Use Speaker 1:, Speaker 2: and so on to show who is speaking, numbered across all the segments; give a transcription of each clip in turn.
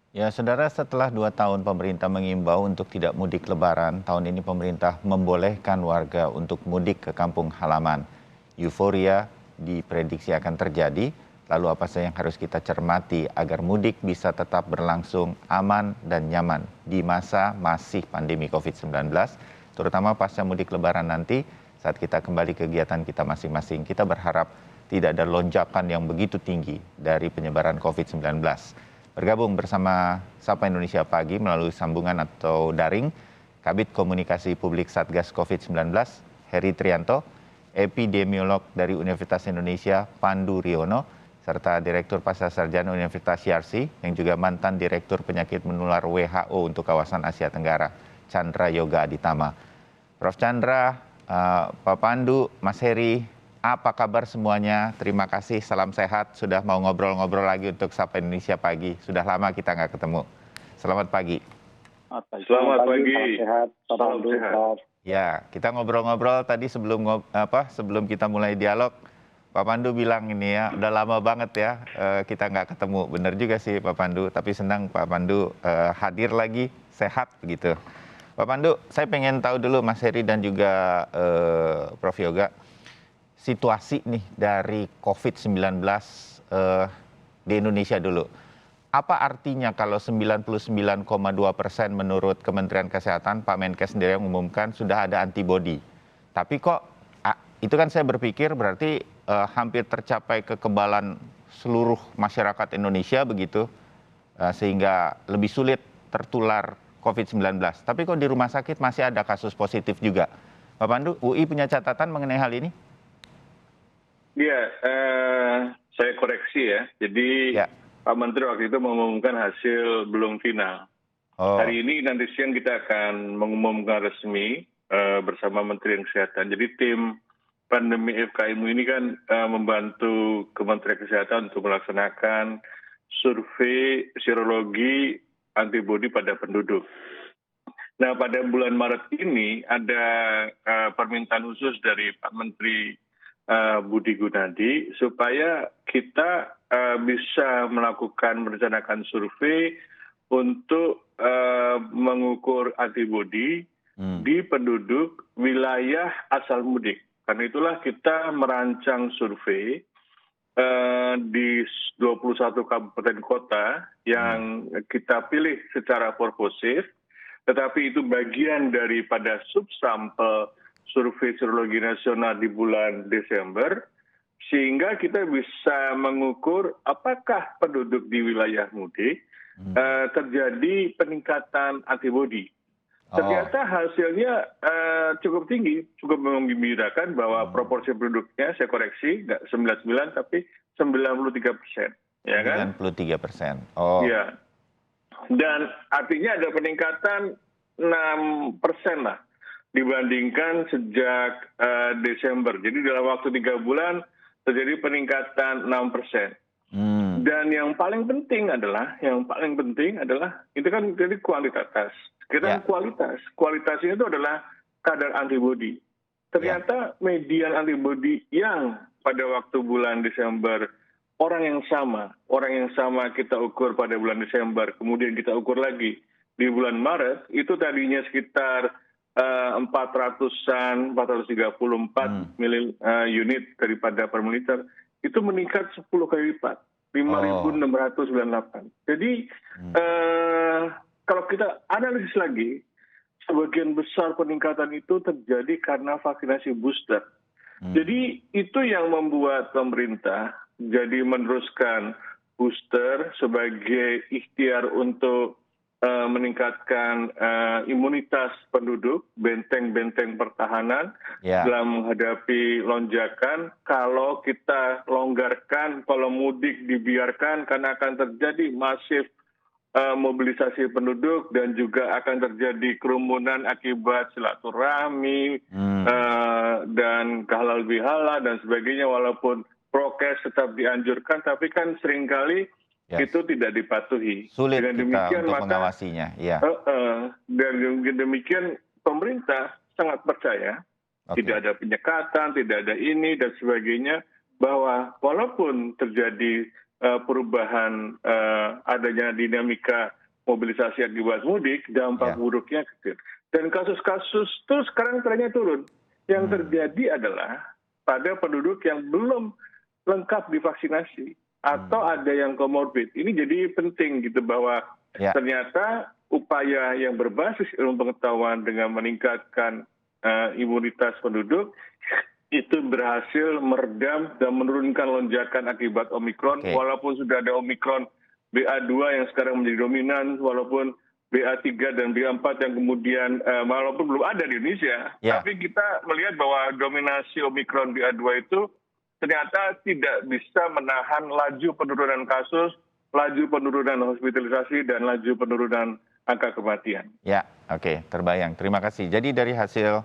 Speaker 1: Ya, saudara, setelah 2 tahun pemerintah mengimbau untuk tidak mudik Lebaran, tahun ini pemerintah membolehkan warga untuk mudik ke kampung halaman. Euforia diprediksi akan terjadi, lalu apa saja yang harus kita cermati agar mudik bisa tetap berlangsung aman dan nyaman di masa masih pandemi COVID-19, terutama pasca mudik Lebaran nanti saat kita kembali kegiatan kita masing-masing. Kita berharap tidak ada lonjakan yang begitu tinggi dari penyebaran COVID-19. Bergabung bersama Sapa Indonesia Pagi melalui sambungan atau daring, Kabid Komunikasi Publik Satgas COVID-19, Heri Trianto, epidemiolog dari Universitas Indonesia, Pandu Riono, serta Direktur Pasca Sarjana Universitas Yarsi, yang juga mantan Direktur Penyakit Menular WHO untuk kawasan Asia Tenggara, Chandra Yoga Aditama. Prof. Chandra, Pak Pandu, Mas Heri, apa kabar semuanya? Terima kasih, salam sehat. Sudah mau ngobrol-ngobrol lagi untuk Sapa Indonesia Pagi. Sudah lama kita nggak ketemu. Selamat pagi.
Speaker 2: Selamat pagi.
Speaker 3: Sehat,
Speaker 2: Salam sehat.
Speaker 1: Ya, kita ngobrol-ngobrol tadi sebelum kita mulai dialog. Pak Pandu bilang ini ya, udah lama banget ya kita nggak ketemu. Bener juga sih Pak Pandu, tapi senang Pak Pandu hadir lagi, sehat begitu. Pak Pandu, saya pengen tahu dulu Mas Heri dan juga Prof. Yoga, situasi nih dari COVID-19 di Indonesia dulu. Apa artinya kalau 99,2% menurut Kementerian Kesehatan, Pak Menkes sendiri yang umumkan sudah ada antibodi. Tapi kok itu kan saya berpikir berarti hampir tercapai kekebalan seluruh masyarakat Indonesia begitu, sehingga lebih sulit tertular COVID-19. Tapi kok di rumah sakit masih ada kasus positif juga. Pak Pandu, UI punya catatan mengenai hal ini?
Speaker 2: Iya, saya koreksi ya. Jadi
Speaker 1: Ya.
Speaker 2: Pak Menteri waktu itu mengumumkan hasil belum final.
Speaker 1: Oh.
Speaker 2: Hari ini nanti siang kita akan mengumumkan resmi bersama Menteri Kesehatan. Jadi tim pandemi FKIMU ini kan membantu Kementerian Kesehatan untuk melaksanakan survei serologi antibodi pada penduduk. Nah, pada bulan Maret ini ada permintaan khusus dari Pak Menteri Budi Gunadi supaya kita bisa merencanakan survei untuk mengukur antibodi di penduduk wilayah asal mudik. Karena itulah kita merancang survei di 21 kabupaten kota yang kita pilih secara purposif, tetapi itu bagian daripada subsampel survei serologi nasional di bulan Desember, sehingga kita bisa mengukur apakah penduduk di wilayah mudik terjadi peningkatan antibodi. Ternyata hasilnya cukup tinggi, cukup menggembirakan bahwa proporsi penduduknya, saya koreksi, nggak 99 tapi 93%. Ya kan?
Speaker 1: 93%. Oh.
Speaker 2: Ya. Dan artinya ada peningkatan 6% lah dibandingkan sejak Desember. Jadi dalam waktu 3 bulan terjadi peningkatan 6%. Dan yang paling penting adalah itu kan jadi kualitas. Kita kualitasnya itu adalah kadar antibodi. Ternyata median antibodi yang pada waktu bulan Desember orang yang sama kita ukur pada bulan Desember, kemudian kita ukur lagi di bulan Maret, itu tadinya sekitar 434 unit daripada per mililiter, itu meningkat 10 kali lipat, 5.698. Jadi kalau kita analisis lagi, sebagian besar peningkatan itu terjadi karena vaksinasi booster. Jadi itu yang membuat pemerintah jadi meneruskan booster sebagai ikhtiar untuk meningkatkan imunitas penduduk, benteng-benteng pertahanan dalam menghadapi lonjakan. Kalau kita longgarkan, kalau mudik dibiarkan, karena akan terjadi masif mobilisasi penduduk dan juga akan terjadi kerumunan akibat silaturahmi dan halal bihalal dan sebagainya, walaupun prokes tetap dianjurkan, tapi kan seringkali itu tidak dipatuhi.
Speaker 1: Sulit dengan demikian, kita untuk mengawasinya.
Speaker 2: Dan dengan demikian pemerintah sangat percaya, tidak ada penyekatan, tidak ada ini dan sebagainya, bahwa walaupun terjadi perubahan adanya dinamika mobilisasi akibat mudik, dampak buruknya kecil. Dan kasus-kasus itu sekarang trennya turun. Yang terjadi adalah pada penduduk yang belum lengkap divaksinasi atau ada yang komorbid. Ini jadi penting gitu bahwa ternyata upaya yang berbasis ilmu pengetahuan dengan meningkatkan imunitas penduduk itu berhasil meredam dan menurunkan lonjakan akibat Omikron, walaupun sudah ada Omikron BA2 yang sekarang menjadi dominan, walaupun BA3 dan BA4 yang kemudian walaupun belum ada di Indonesia, tapi kita melihat bahwa dominasi Omikron BA2 itu ternyata tidak bisa menahan laju penurunan kasus, laju penurunan hospitalisasi, dan laju penurunan angka kematian.
Speaker 1: Ya, oke, terbayang. Terima kasih. Jadi dari hasil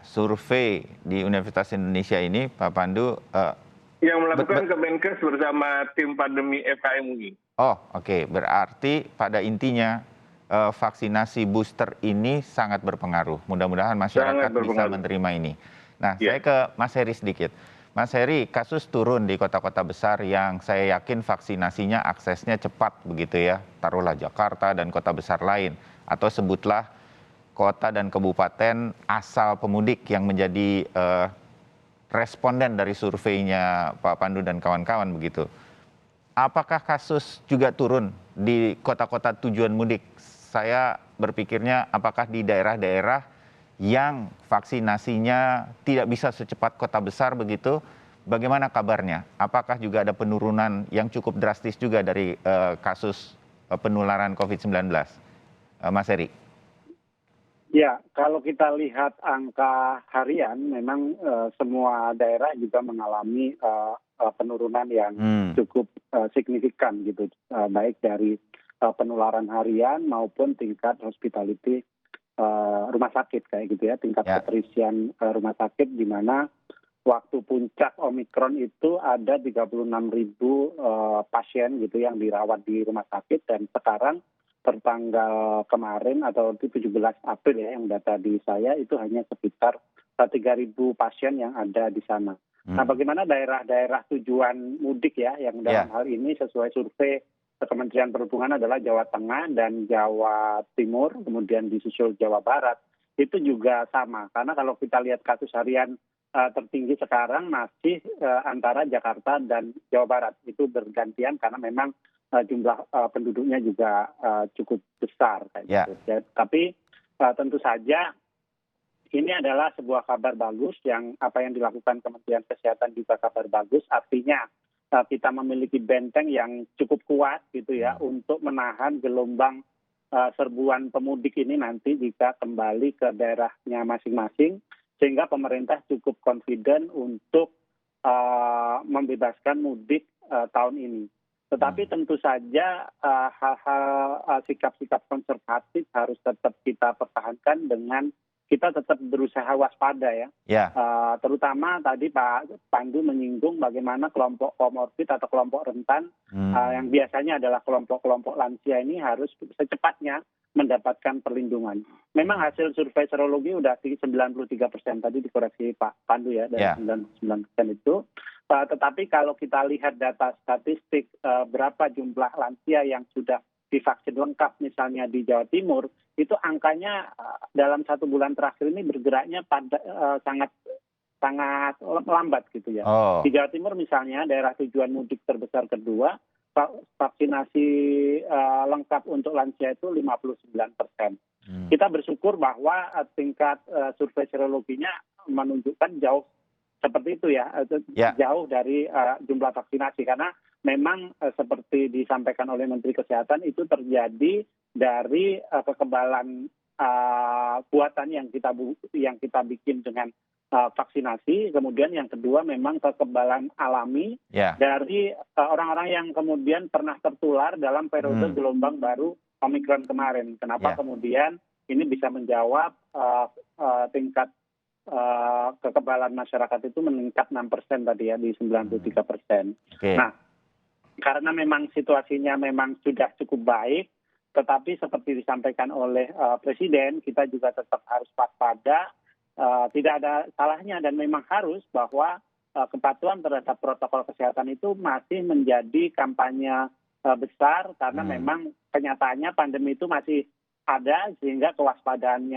Speaker 1: survei di Universitas Indonesia ini, Pak Pandu,
Speaker 2: yang melakukan Kemenkes bersama tim pandemi FKM UI.
Speaker 1: Oh, oke. Berarti pada intinya vaksinasi booster ini sangat berpengaruh. Mudah-mudahan masyarakat bisa menerima ini. Nah, saya ke Mas Heri sedikit. Mas Heri, kasus turun di kota-kota besar yang saya yakin vaksinasinya aksesnya cepat begitu ya. Taruhlah Jakarta dan kota besar lain. Atau sebutlah kota dan kabupaten asal pemudik yang menjadi responden dari surveinya Pak Pandu dan kawan-kawan begitu. Apakah kasus juga turun di kota-kota tujuan mudik? Saya berpikirnya apakah di daerah-daerah yang vaksinasinya tidak bisa secepat kota besar begitu, bagaimana kabarnya? Apakah juga ada penurunan yang cukup drastis juga dari kasus penularan COVID-19? Mas Heri.
Speaker 3: Ya, kalau kita lihat angka harian, memang semua daerah juga mengalami penurunan yang cukup signifikan gitu, baik dari penularan harian maupun tingkat hospitality rumah sakit kayak gitu ya, tingkat keterisian rumah sakit, di mana waktu puncak Omikron itu ada 36.000 pasien gitu yang dirawat di rumah sakit, dan sekarang tertanggal kemarin atau 17 April ya, yang data di saya itu hanya sekitar 3.000 pasien yang ada di sana. Nah, bagaimana daerah-daerah tujuan mudik ya, yang dalam hal ini sesuai survei Kementerian Perhubungan adalah Jawa Tengah dan Jawa Timur, kemudian disusul Jawa Barat, itu juga sama. Karena kalau kita lihat kasus harian tertinggi sekarang masih antara Jakarta dan Jawa Barat. Itu bergantian karena memang jumlah penduduknya juga cukup besar kayak gitu. Ya, tapi tentu saja ini adalah sebuah kabar bagus, yang apa yang dilakukan Kementerian Kesehatan juga kabar bagus. Artinya kita memiliki benteng yang cukup kuat gitu ya untuk menahan gelombang serbuan pemudik ini nanti jika kembali ke daerahnya masing-masing, sehingga pemerintah cukup confident untuk membebaskan mudik tahun ini. Tetapi tentu saja hal-hal sikap-sikap konservatif harus tetap kita pertahankan dengan kita tetap berusaha waspada ya. Terutama tadi Pak Pandu menyinggung bagaimana kelompok komorbid atau kelompok rentan yang biasanya adalah kelompok-kelompok lansia ini harus secepatnya mendapatkan perlindungan. Memang hasil survei serologi udah 93% tadi dikoreksi Pak Pandu ya, dari 99% itu. Tetapi kalau kita lihat data statistik berapa jumlah lansia yang sudah divaksin lengkap misalnya di Jawa Timur, itu angkanya dalam 1 bulan terakhir ini bergeraknya pada sangat lambat gitu ya. Di Jawa Timur misalnya, daerah tujuan mudik terbesar kedua, vaksinasi lengkap untuk lansia itu 59%. Kita bersyukur bahwa tingkat survei serologinya menunjukkan jauh seperti itu ya, jauh dari jumlah vaksinasi, karena memang seperti disampaikan oleh Menteri Kesehatan itu terjadi dari kekebalan buatan yang kita bikin dengan vaksinasi. Kemudian yang kedua memang kekebalan alami dari orang-orang yang kemudian pernah tertular dalam periode gelombang baru Omikron kemarin. Kenapa kemudian ini bisa menjawab tingkat kekebalan masyarakat itu meningkat 6% tadi ya, di 93%. Nah, karena memang situasinya memang sudah cukup baik, tetapi seperti disampaikan oleh Presiden, kita juga tetap harus waspada. Tidak ada salahnya dan memang harus bahwa kepatuhan terhadap protokol kesehatan itu masih menjadi kampanye besar karena memang kenyataannya pandemi itu masih ada sehingga kewaspadaan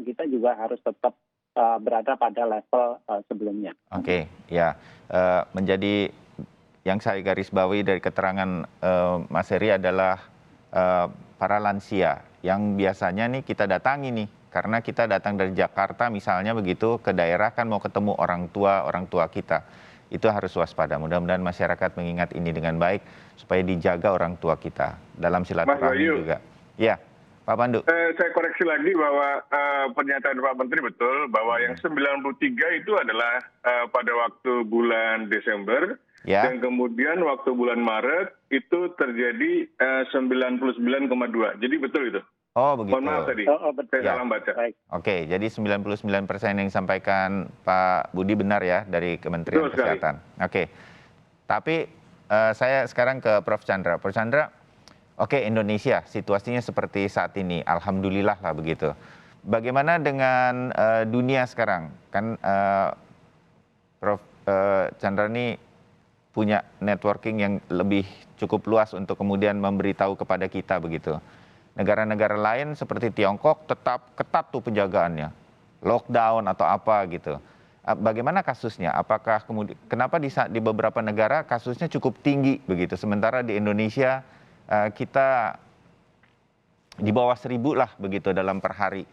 Speaker 3: kita juga harus tetap berada pada level sebelumnya.
Speaker 1: Oke, ya. Menjadi yang saya garis bawahi dari keterangan Mas Heri adalah para lansia yang biasanya nih kita datangi nih, karena kita datang dari Jakarta misalnya begitu ke daerah kan mau ketemu orang tua kita. Itu harus waspada. Mudah-mudahan masyarakat mengingat ini dengan baik supaya dijaga orang tua kita dalam silaturahmi juga. Ya, Pak Pandu.
Speaker 2: Saya koreksi lagi bahwa pernyataan Pak Menteri betul bahwa yang 93 itu adalah pada waktu bulan Desember.
Speaker 1: Ya.
Speaker 2: Dan kemudian waktu bulan Maret itu terjadi 99,2. Jadi betul itu.
Speaker 1: Oh begitu.
Speaker 2: Mohon maaf tadi, saya salah baca.
Speaker 3: Baik.
Speaker 1: Oke, jadi 99% yang disampaikan Pak Budi benar ya dari Kementerian
Speaker 2: Betul sekali.
Speaker 1: Kesehatan. Oke, tapi saya sekarang ke Prof. Chandra. Prof. Chandra, oke Indonesia situasinya seperti saat ini, alhamdulillah lah begitu. Bagaimana dengan dunia sekarang? Kan Prof. Chandra ini punya networking yang lebih cukup luas untuk kemudian memberitahu kepada kita begitu. Negara-negara lain seperti Tiongkok tetap ketat tuh penjagaannya, lockdown atau apa gitu. Bagaimana kasusnya? Apakah kemudian kenapa di beberapa negara kasusnya cukup tinggi begitu, sementara di Indonesia kita di bawah 1.000 lah begitu dalam per hari.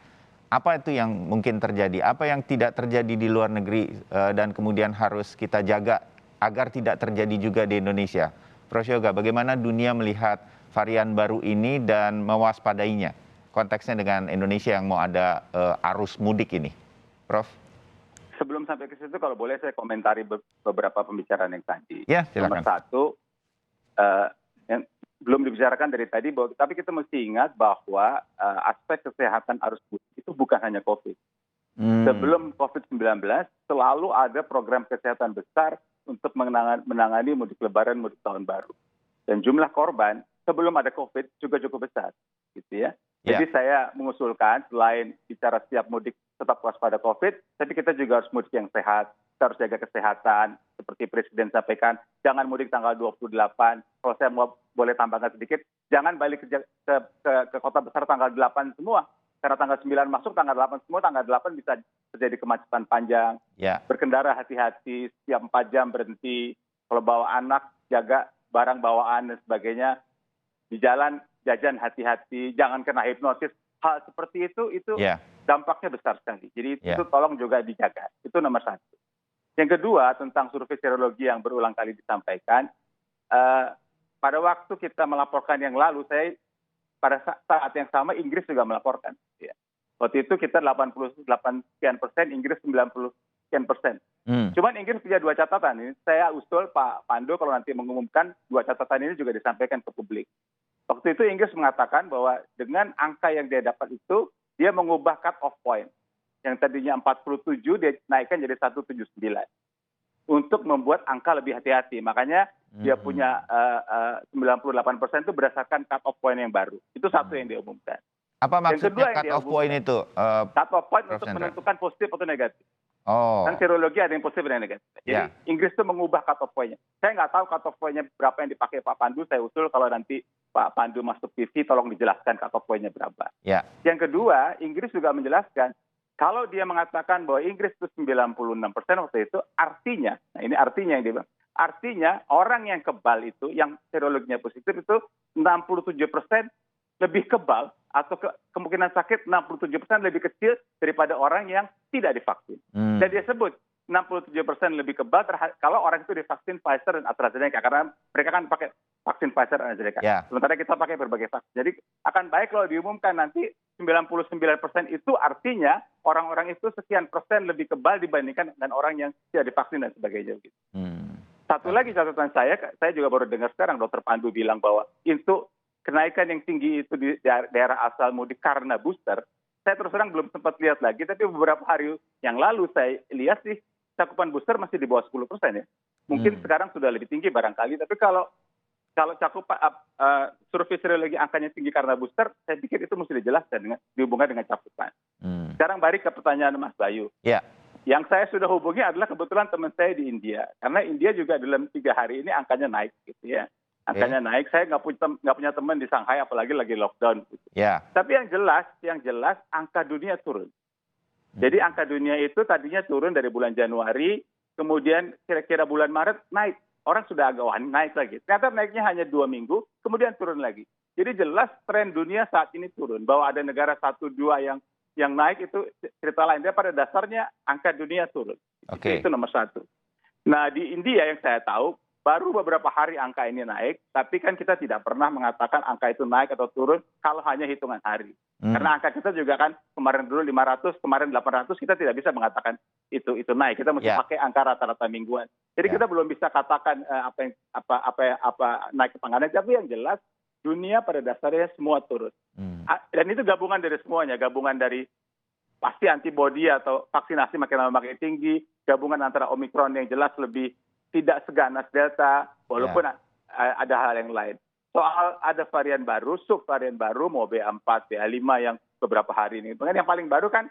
Speaker 1: Apa itu yang mungkin terjadi? Apa yang tidak terjadi di luar negeri dan kemudian harus kita jaga agar tidak terjadi juga di Indonesia? Prof. Yoga, bagaimana dunia melihat varian baru ini dan mewaspadainya? Konteksnya dengan Indonesia yang mau ada arus mudik ini. Prof.
Speaker 4: Sebelum sampai ke situ, kalau boleh saya komentari beberapa pembicaraan yang tadi.
Speaker 1: Ya, silakan.
Speaker 4: Nomor satu, yang belum dibicarakan dari tadi, tapi kita mesti ingat bahwa aspek kesehatan arus mudik itu bukan hanya COVID. Sebelum COVID-19, selalu ada program kesehatan besar untuk menangani mudik lebaran, mudik tahun baru. Dan jumlah korban sebelum ada COVID juga cukup besar, gitu ya. Jadi saya mengusulkan selain bicara siap mudik tetap waspada COVID, tapi kita juga harus mudik yang sehat, kita harus jaga kesehatan, seperti Presiden sampaikan, jangan mudik tanggal 28, kalau saya boleh tambahkan sedikit, jangan balik ke kota besar tanggal 8 semua, karena tanggal 9 masuk, tanggal 8 semua, tanggal 8 bisa terjadi kemacetan panjang, berkendara hati-hati, setiap 4 jam berhenti, kalau bawa anak, jaga barang bawaan dan sebagainya, di jalan jajan hati-hati, jangan kena hipnotis, hal seperti itu dampaknya besar sekali. Jadi itu tolong juga dijaga. Itu nomor satu. Yang kedua tentang survei serologi yang berulang kali disampaikan, pada waktu kita melaporkan yang lalu, pada saat yang sama Inggris juga melaporkan. Ya. Waktu itu kita 88 sekian persen, Inggris 90 sekian persen. Cuman Inggris punya 2 catatan. Ini saya usul Pak Pandu kalau nanti mengumumkan 2 catatan ini juga disampaikan ke publik. Waktu itu Inggris mengatakan bahwa dengan angka yang dia dapat itu, dia mengubah cut-off point. Yang tadinya 47, dia naikkan jadi 179. Untuk membuat angka lebih hati-hati. Makanya dia punya 98% itu berdasarkan cut-off point yang baru. Itu satu yang diumumkan.
Speaker 1: Apa maksudnya cut-off point itu?
Speaker 4: Cut-off point untuk menentukan positif atau negatif. Kan serologi ada yang positif dan yang negatif. Jadi Inggris itu mengubah cut-off point-nya. Saya nggak tahu cut-off point-nya berapa yang dipakai Pak Pandu. Saya usul kalau nanti Pak Pandu masuk TV, tolong dijelaskan cut-off point-nya berapa. Yang kedua, Inggris juga menjelaskan, kalau dia mengatakan bahwa Inggris itu 96% waktu itu, artinya, nah ini artinya yang dia bilang, artinya orang yang kebal itu, yang serologinya positif itu 67% lebih kebal atau kemungkinan sakit 67% lebih kecil daripada orang yang tidak divaksin. Dan dia sebut 67% lebih kebal kalau orang itu divaksin Pfizer dan AstraZeneca, karena mereka kan pakai vaksin Pfizer dan AstraZeneca. Sementara kita pakai berbagai vaksin. Jadi akan baik kalau diumumkan nanti 99% itu artinya orang-orang itu sekian persen lebih kebal dibandingkan dengan orang yang tidak divaksin dan sebagainya. Satu lagi catatan saya juga baru dengar sekarang Dr. Pandu bilang bahwa itu kenaikan yang tinggi itu di daerah asal mudik karena booster. Saya terus terang belum sempat lihat lagi, tapi beberapa hari yang lalu saya lihat sih cakupan booster masih di bawah 10% ya. Mungkin sekarang sudah lebih tinggi barangkali, tapi kalau cakupan survei serologi angkanya tinggi karena booster, saya pikir itu mesti dijelaskan dihubungkan dengan cakupan. Sekarang balik ke pertanyaan Mas Bayu. Yang saya sudah hubungi adalah kebetulan teman saya di India. Karena India juga dalam 3 hari ini angkanya naik gitu ya. Angkanya naik, saya nggak punya teman di Shanghai apalagi lagi lockdown. Gitu.
Speaker 1: Ya.
Speaker 4: Tapi yang jelas angka dunia turun. Jadi angka dunia itu tadinya turun dari bulan Januari, kemudian kira-kira bulan Maret naik. Orang sudah agak naik lagi. Ternyata naiknya hanya 2 minggu, kemudian turun lagi. Jadi jelas tren dunia saat ini turun. Bahwa ada negara 1-2 yang naik itu cerita lain. Dia pada dasarnya angka dunia turun.
Speaker 1: Okay.
Speaker 4: Itu nomor 1. Nah di India yang saya tahu, baru beberapa hari angka ini naik, tapi kan kita tidak pernah mengatakan angka itu naik atau turun kalau hanya hitungan hari. Karena angka kita juga kan kemarin dulu 500, kemarin 800, kita tidak bisa mengatakan itu naik. Kita mesti pakai angka rata-rata mingguan. Jadi kita belum bisa katakan apa naik kepangannya, tapi yang jelas dunia pada dasarnya semua turun. Dan itu gabungan dari semuanya, gabungan dari pasti antibodi atau vaksinasi makin lama makin tinggi, gabungan antara Omikron yang jelas lebih tidak seganas Delta, walaupun ada hal yang lain. Soal ada varian baru, subvarian baru, mau BA4, BA5 yang beberapa hari ini. Yang paling baru kan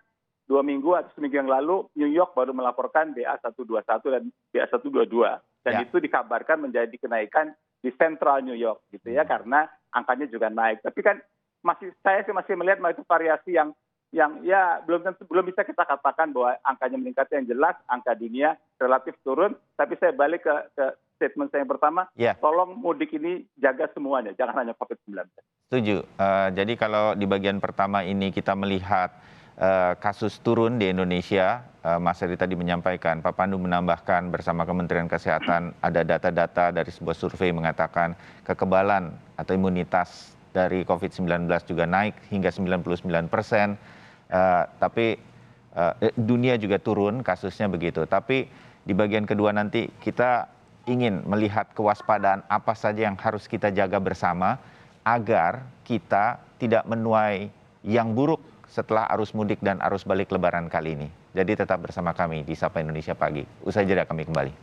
Speaker 4: 2 minggu atau seminggu yang lalu, New York baru melaporkan BA121 dan BA122. Dan itu dikabarkan menjadi kenaikan di Central New York, gitu ya, karena angkanya juga naik. Tapi kan saya masih melihat itu variasi yang ya belum bisa kita katakan bahwa angkanya meningkat. Yang jelas angka dunia relatif turun, tapi saya balik ke statement saya yang pertama, tolong mudik ini jaga semuanya, jangan hanya COVID-19.
Speaker 1: Setuju. Jadi kalau di bagian pertama ini kita melihat kasus turun di Indonesia, Mas Heri tadi menyampaikan, Pak Pandu menambahkan bersama Kementerian Kesehatan ada data-data dari sebuah survei mengatakan kekebalan atau imunitas dari COVID-19 juga naik hingga 99%. Tapi dunia juga turun kasusnya begitu. Tapi di bagian kedua nanti kita ingin melihat kewaspadaan apa saja yang harus kita jaga bersama agar kita tidak menuai yang buruk setelah arus mudik dan arus balik Lebaran kali ini. Jadi tetap bersama kami di Sapa Indonesia Pagi. Usai jeda kami kembali.